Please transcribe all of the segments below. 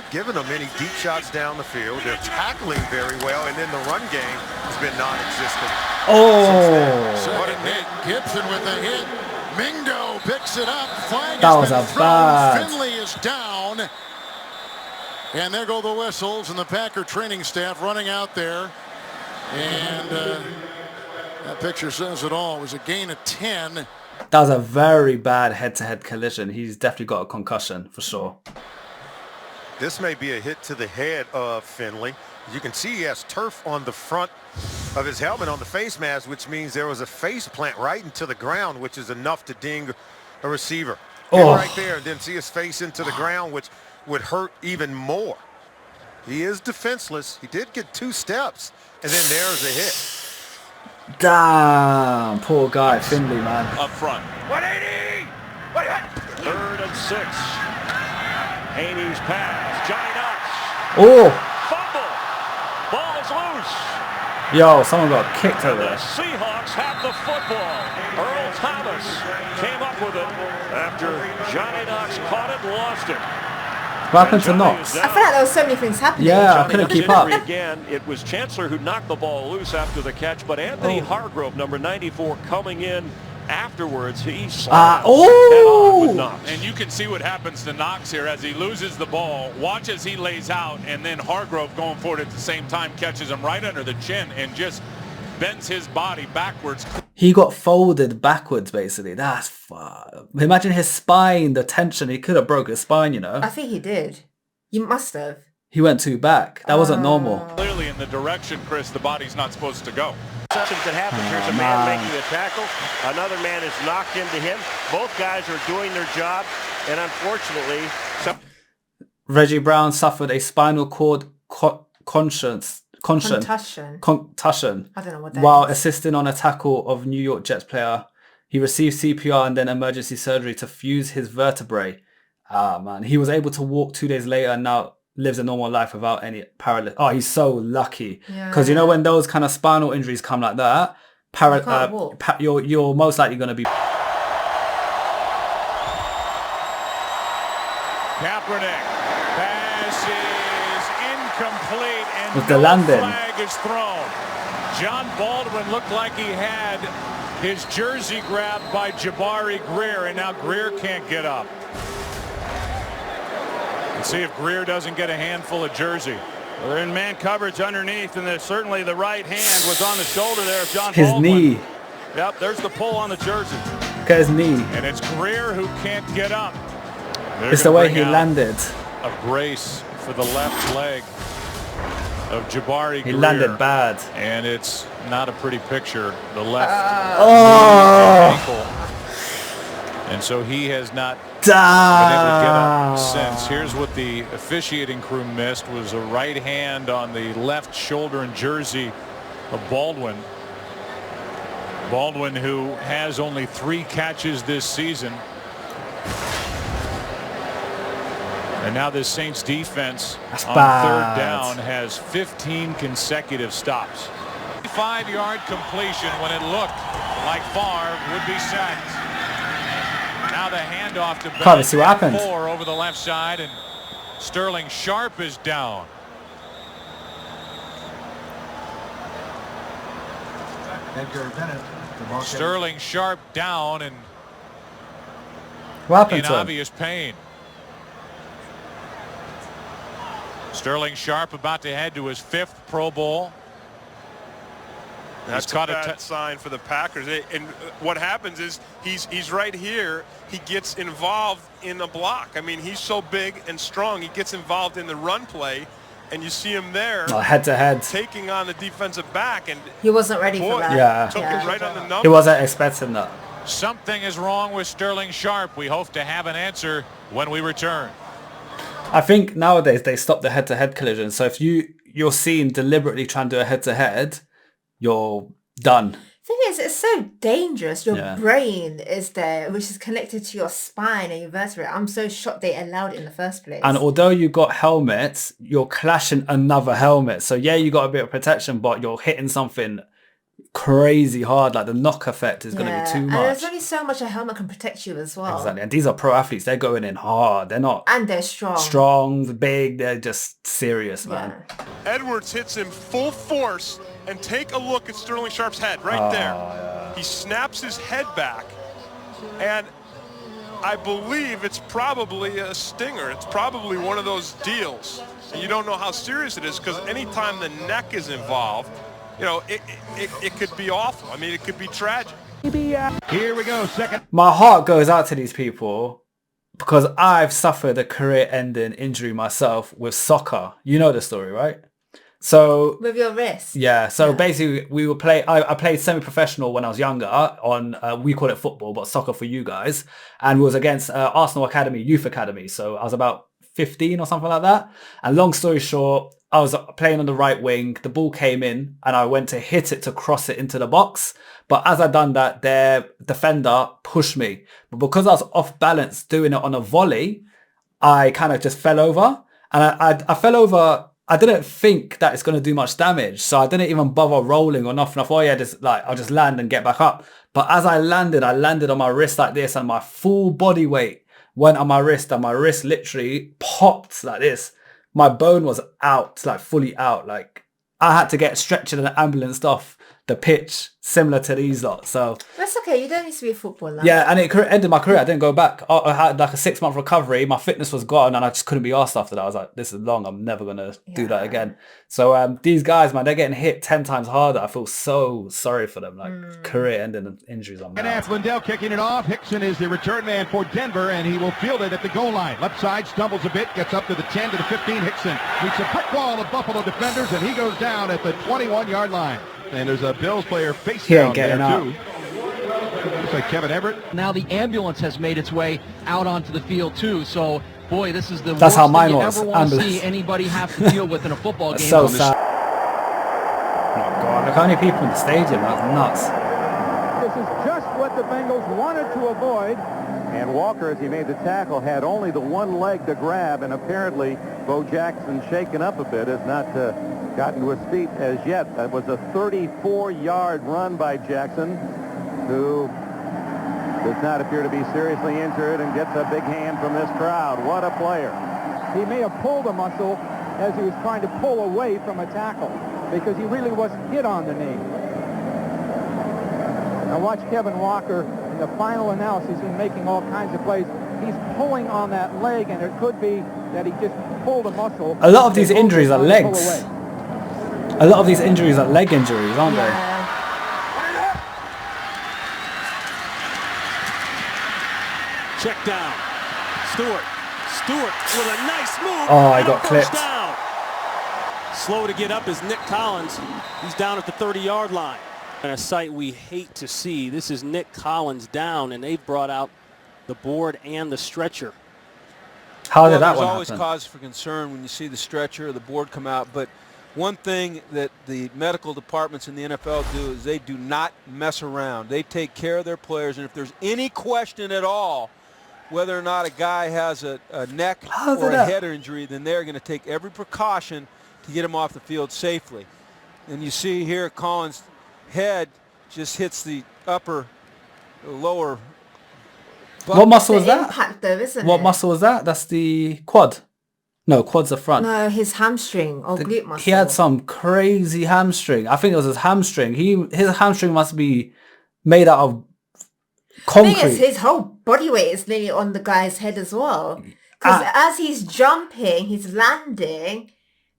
not giving them any deep shots down the field. They're tackling very well, and then the run game has been non-existent. Oh, what a hit. Gibson with a hit. Mingo picks it up. Flag that was has a been thrown. bad. Finley is down. And there go the whistles, and the Packer training staff running out there. And that picture says it all. It was a gain of 10. That was a very bad head-to-head collision. He's definitely got a concussion for sure. This may be a hit to the head of Finley. You can see he has turf on the front of his helmet on the face mask, which means there was a face plant right into the ground, which is enough to ding a receiver. Oh. Right there, and then see his face into the ground, which would hurt even more. He is defenseless. He did get 2 steps, and then there's a hit. Damn, poor guy, Finley, man. Up front. 180! 3rd and 6. Haney's pass. Johnny Knox. Oh, Fumble. Ball is loose. yo, someone got kicked over The there. Seahawks have the football. Earl Thomas came up with it after Johnny Knox caught it and lost it. What happened to Knox? I feel like there was so many things happening. Yeah, I couldn't keep up. Again, it was Chancellor who knocked the ball loose after the catch, but Anthony Hargrove, number 94, coming in afterwards. He slammed with Knox. And you can see what happens to Knox here as he loses the ball. Watch as he lays out, and then Hargrove going for it at the same time catches him right under the chin and just bends his body backwards. He got folded backwards, basically. That's fun. Imagine his spine, the tension. He could have broke his spine, you know. I think he did. You must have. He went 2 back. That wasn't normal. Clearly in the direction, Chris, the body's not supposed to go. Something that happens. Here's a man making a tackle. Another man is knocked into him. Both guys are doing their job. And unfortunately... Reggie Brown suffered a spinal cord concussion. I don't know what that while is. assisting on a tackle of New York Jets player. He received CPR and then emergency surgery to fuse his vertebrae. Man, he was able to walk 2 days later and now lives a normal life without any paralysis. Oh, he's so lucky. Because you know when those kind of spinal injuries come like that, you're most likely going to be... Kaepernick. Pass is incomplete and With the landing. Flag is thrown. John Baldwin looked like he had his jersey grabbed by Jabari Greer, and now Greer can't get up. Let's see if Greer doesn't get a handful of jersey. Well, they're in man coverage underneath, and certainly the right hand was on the shoulder there of John His Baldwin. knee. Yep, there's the pull on the jersey. Look at his knee. And it's Greer who can't get up. They're It's the gonna way bring he out landed. a brace for the left leg of Jabari He Greer. landed bad. And it's not a pretty picture. The left ankle. And so he has not been able to get up since. Here's what the officiating crew missed was a right hand on the left shoulder and jersey of Baldwin. Baldwin, who has only 3 catches this season. And now this Saints defense on bad. 3rd down has 15 consecutive stops. 5-yard completion when it looked like Favre would be sacked. Now the handoff to Can't see what happened. 4 over the left side, and Sterling Sharp is down. Sterling Sharp down and What happened in to him? obvious pain. Sterling Sharp about to head to his 5th Pro Bowl. That's a bad sign for the Packers. And what happens is he's right here. He gets involved in a block. I mean, he's so big and strong. He gets involved in the run play, and you see him there Head to head. taking on the defensive back. And He wasn't ready for that. Yeah. took it right on the He number. wasn't expecting that. Something is wrong with Sterling Sharp. We hope to have an answer when we return. I think nowadays they stop the head-to-head collision. So if you're seen deliberately trying to do a head-to-head, you're done. Thing is, it's so dangerous. Your Yeah. brain is there, which is connected to your spine and your vertebrae. I'm so shocked they allowed it in the first place. And although you got helmets, you're clashing another helmet. So yeah, you got a bit of protection, but you're hitting something crazy hard. Like the knock effect is going to be too And much. there's only so much a helmet can protect you as well. Exactly. And these are pro athletes. They're going in hard. They're not. And they're strong. Strong, big. They're just serious, man. Edwards hits him full force, and take a look at Sterling Sharp's head right there. Yeah. He snaps his head back, and I believe it's probably a stinger. It's probably one of those deals. And you don't know how serious it is, because anytime the neck is involved, you know, it could be awful. I mean, it could be tragic. Here we go, second. My heart goes out to these people because I've suffered a career-ending injury myself with soccer. You know the story, right? So with your wrist. Yeah. So basically, we would play. I played semi-professional when I was younger. On we call it football, but soccer for you guys. And we was against Arsenal Academy, Youth Academy. So I was about 15 or something like that. And long story short, I was playing on the right wing. The ball came in, and I went to hit it to cross it into the box. But as I done that, their defender pushed me. But because I was off balance doing it on a volley, I kind of just fell over, and I fell over. I didn't think that it's going to do much damage, so I didn't even bother rolling or nothing. I thought, yeah, just like I'll just land and get back up. But as I landed on my wrist like this, and my full body weight went on my wrist, and my wrist literally popped like this. My bone was out, like fully out. Like I had to get stretchered and ambulanced off the pitch, similar to these lot. So that's okay. You don't need to be a footballer. Yeah, and it ended my career. I didn't go back. I had like a 6-month recovery. My fitness was gone, and I just couldn't be asked after that. I was like, this is long. I'm never gonna do that again. So these guys, man, they're getting hit 10 times harder. I feel so sorry for them. Like career-ending injuries. And that's Lindell kicking it off. Hickson is the return man for Denver, and he will field it at the goal line. Left side, stumbles a bit, gets up to the 10 to the 15. Hickson meets a quick wall of Buffalo defenders, and he goes down at the 21-yard line. And there's a Bills player face down there, too. Looks like Kevin Everett. Now the ambulance has made its way out onto the field, too. So, boy, this is the That's worst how mine thing you was. ever want to Ambulance. see anybody have to deal with in a football game. So sad. Oh, God. Look how many people in the stadium. That's nuts. This is just what the Bengals wanted to avoid. And Walker, as he made the tackle, had only the one leg to grab, and apparently Bo Jackson, shaken up a bit, has not gotten to his feet as yet. That was a 34-yard run by Jackson, who does not appear to be seriously injured and gets a big hand from this crowd. What a player. He may have pulled a muscle as he was trying to pull away from a tackle because he really wasn't hit on the knee. Now watch Kevin Walker in the final analysis in making all kinds of plays. He's pulling on that leg, and it could be that he just pulled a muscle. A lot of these injuries are legs. A lot of these injuries are leg injuries, aren't they? Check down. Stewart with a nice move. Oh, I got clipped. Down. Slow to get up is Nick Collins. He's down at the 30-yard line. And a sight we hate to see. This is Nick Collins down, and they've brought out the board and the stretcher. How did that one happen? There's always cause for concern when you see the stretcher or the board come out, but one thing that the medical departments in the NFL do is they do not mess around. They take care of their players, and if there's any question at all whether or not a guy has a neck or a head injury, then they're going to take every precaution to get him off the field safely. And you see here Collins' head just hits the lower. What muscle is that? Impact though, isn't What it? muscle is that? That's the quad. No, quad's the front. No, his hamstring or glute muscle. He had some crazy hamstring. I think it was his hamstring. His hamstring must be made out of concrete. The thing is, his whole body weight is nearly on the guy's head as well. Because as he's jumping, he's landing,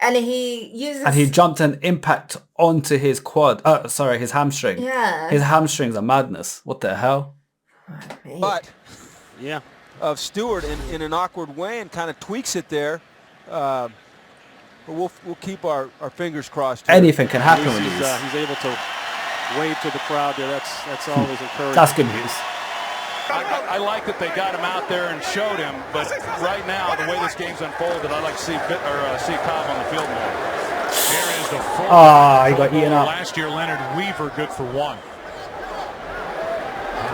and he uses... And he jumped an impact onto his quad. His hamstring. Yeah. His hamstrings are madness. What the hell? But of Stewart in an awkward way and kind of tweaks it there. But we'll keep our fingers crossed here. Anything can happen with these. He's able to wave to the crowd there. That's always encouraging. That's good news. I like that they got him out there and showed him, but right now, the way this game's unfolded, I'd like to see Cobb on the field more. Here is the full. He got eaten up. Last year, Leonard Weaver good for 1.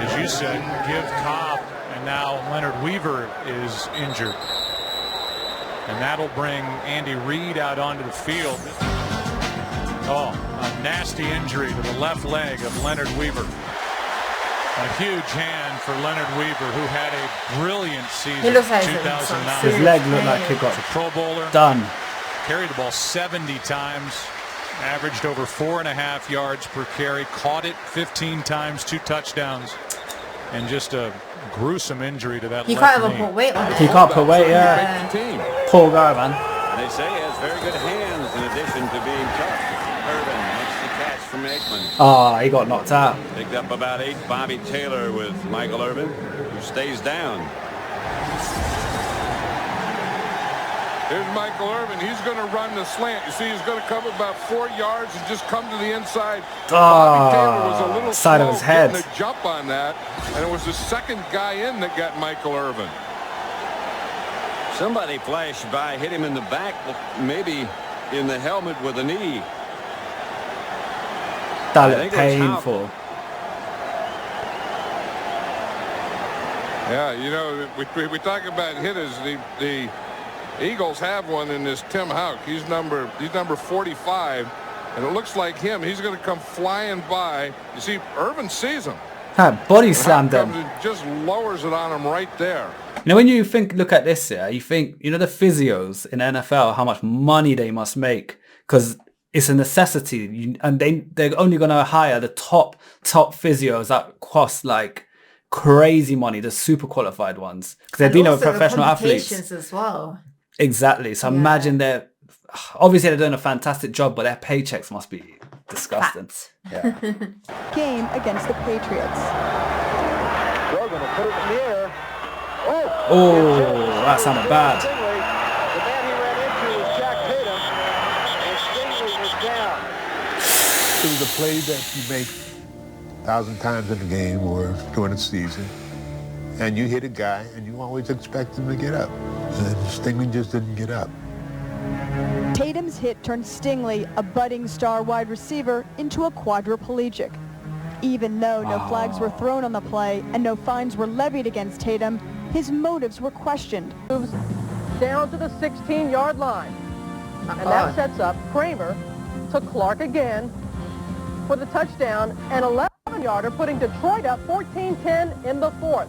As you said, give Cobb, and now Leonard Weaver is injured. And that'll bring Andy Reid out onto the field. Oh, a nasty injury to the left leg of Leonard Weaver. A huge hand for Leonard Weaver, who had a brilliant season in 2009. His leg looked like he got a Pro Bowler. Done. Carried the ball 70 times, averaged over 4.5 yards per carry, caught it 15 times, 2 touchdowns, and just a gruesome injury to that He left can't even knee. put weight on it. He can't put weight, yeah. Poor guy, man. They say he has very good hands in addition to being tough. Irvin makes the catch from Aikman. Oh, he got knocked out. Picked up about 8. Bobby Taylor with Michael Irvin, who stays down. Here's Michael Irvin. He's going to run the slant. You see, he's going to cover about 4 yards and just come to the inside. Bobby Taylor was a little side slow of his head. getting a jump on that, and it was the second guy in that got Michael Irvin. Somebody flashed by, hit him in the back, maybe in the helmet with a knee. That looked painful. Yeah, you know, we talk about hitters. The Eagles have one in this Tim Houck. He's number 45, and it looks like him. He's going to come flying by. You see, Irvin sees him. Body slammed him. Just lowers it on him right there. You know, when you look at this, yeah, you think, you know, the physios in NFL, how much money they must make because it's a necessity, and they're only going to hire the top physios that cost like crazy money, the super qualified ones, because they're dealing with professional athletes as well. Exactly. So imagine they're doing a fantastic job, but their paychecks must be disgusting. Yeah. Game against the Patriots. Rogan will put it in the air. Oh, that sounded bad. The man he ran into was Jack Tatum, and Stingley was down. It was a play that you make 1,000 times in a game or during the season, and you hit a guy, and you always expect him to get up. And Stingley just didn't get up. Tatum's hit turned Stingley, a budding star wide receiver, into a quadriplegic. Even though no flags were thrown on the play and no fines were levied against Tatum, his motives were questioned. Moves down to the 16-yard line. And that sets up Kramer to Clark again for the touchdown, an 11-yarder, putting Detroit up 14-10 in the fourth.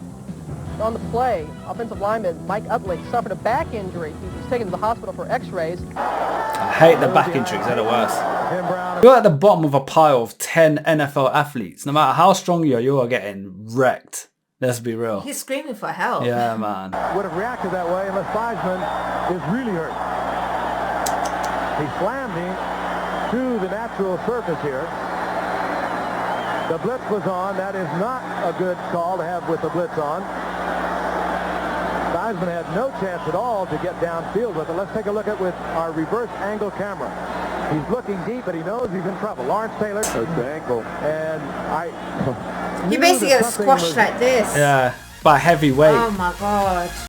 On the play, offensive lineman Mike Utley suffered a back injury. He was taken to the hospital for x-rays. I hate the back injuries, they're the worst. You're at the bottom of a pile of 10 NFL athletes. No matter how strong you are getting wrecked. Let's be real. He's screaming for help. Yeah, man. Would have reacted that way unless Theismann is really hurt. He slammed him to the natural surface here. The blitz was on. That is not a good call to have with the blitz on. Theismann had no chance at all to get downfield with it. Let's take a look at with our reverse angle camera. He's looking deep, but he knows he's in trouble. Lawrence Taylor. That's the ankle. And he basically gets squashed like this. Yeah, by heavy weight. Oh my God.